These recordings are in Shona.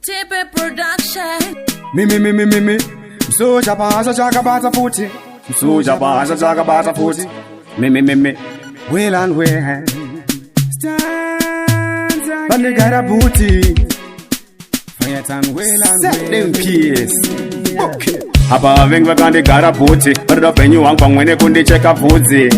TP Production. Me. Msuja basa chaka bata futi. Msuja basa chaka bata futi. Me. Well and well. Stand. But they got a booty. Fire time well and well. Set them peace. Okay. Hapa venga kandi gara booty. Barda penyu wangpa mwene kundi cheka fuzi.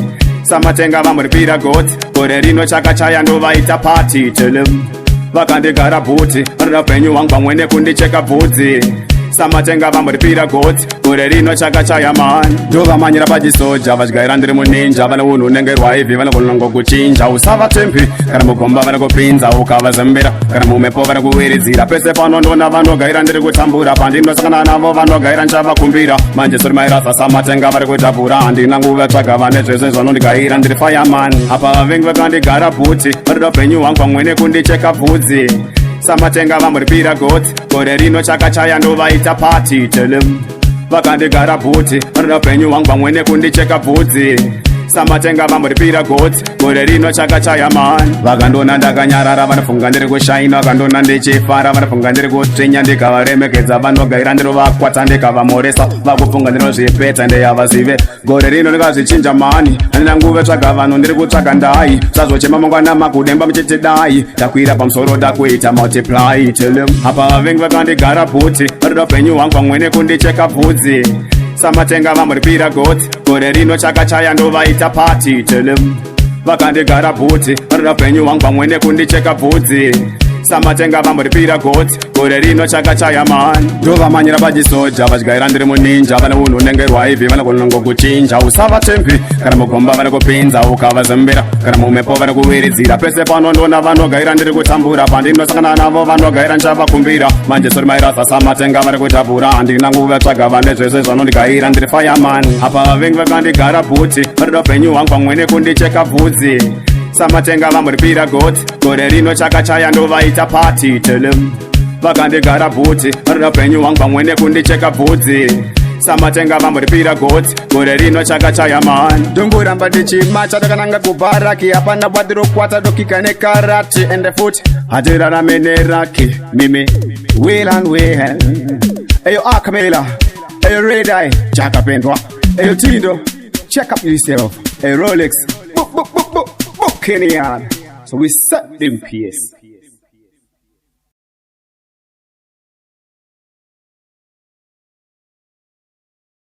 Samatenga vamuripira goti. Kore rino chaka chaya ndo vaita party. Tell them. Vakandi gara booty. Barda penyu wangpa mwene kundi cheka fuzi. Samatenga vamuripira goti. Kore rino chaka chaya man. Jova manyira paji soja. Vachgaira ndiri muninja. Vana unu nengerwa hivi. Vana kulongo kuchinja. Usava tempi. Kana mukomba vana kupinza. Ukava zambira. Kana mumepo vana kuwirizira. Pese pano ndona vano gaira ndiri kutambura. Pandino sakana navo vano gaira njava kumbira. Manje suri mairasa samatenga vari kutapura. Andina nguve tsvaga vane zvese zvanondigaira ndiri fireman. Apa vengi vakandigara bhuti. Varida penyu wangu pamwene kundicheka bvudzi. Samatenga vamuripira goti. Gore rino chakachaya ndovaita party. Tell them. Vakandigara bhuti. Varida penyu wangu pamwene kundicheka bvudzi. Samatenga vamuripira goti. Gore rino chakachaya man. Vakandona ndakanyarara vanofunga ndiri kushaina. Vakandona ndichifara vanofunga ndiri kutsvinya. Ndikavaremekedza vanogaira ndiro vakwata ndikavamoresa. Vakufunga ndinozvipedza ndeyavazive. Gore rino ndikazvichinja mani. Handina nguve tsvaga vanhu ndiri kutsvaga ndai. Sazochema mangwana makudemba muchiti dai. Takwira pamusoro takuita multiply. Tell them. Apa vavengi vakandigara bhuti. Varida penyu wangu pamwene kundicheka bvudzi. Samatenga vamuripira goti. Gore rino chakachaya ndovaita party. Tell them. Vakandigara bhuti. Varida penyu wangu pamwene kundicheka bvudzi. Samatenga vamuripira goti. Gore rino chakachaya man. Jova manyira paji soja. Vachgaira ndiri muninja. Vana unu nengerwa hivi. Vana kulongo kuchinja. Usava tempi. Kana mukomba vana kupinza. Ukava zambira. Kana mumepo vana kuwirizira. Pese pano ndona vanogaira ndiri kutambura. Pandino sakana navo vanogaira njava kumbira. Manje suri mairasa samatenga vari kutapura. Handina nguve tsvaga vane zvese zvanondigaira ndiri fireman. Apa vengi vakandigara bhuti. Varida penyu wangu pamwene kundicheka bvudzi. Samatenga vamuripira goti. Gore rino chakachaya ndovaita party. Tell them. Vakandigara bhuti. Varida penyu wangu pamwene kundicheka bvudzi. Samatenga vamuripira goti. Gore rino chakachaya man. Dunguramba ndichimacha ndakananga kubaraki. Hapana bwadi rokwata dokika nekarati. Ende futi hatirarame neraki. Mimi will and well. Eyo Akamela. Eyo Red Eye chakapendwa. Eyo Tindo check up yourself. Eyo Rolex Kenyan. So we set them pace.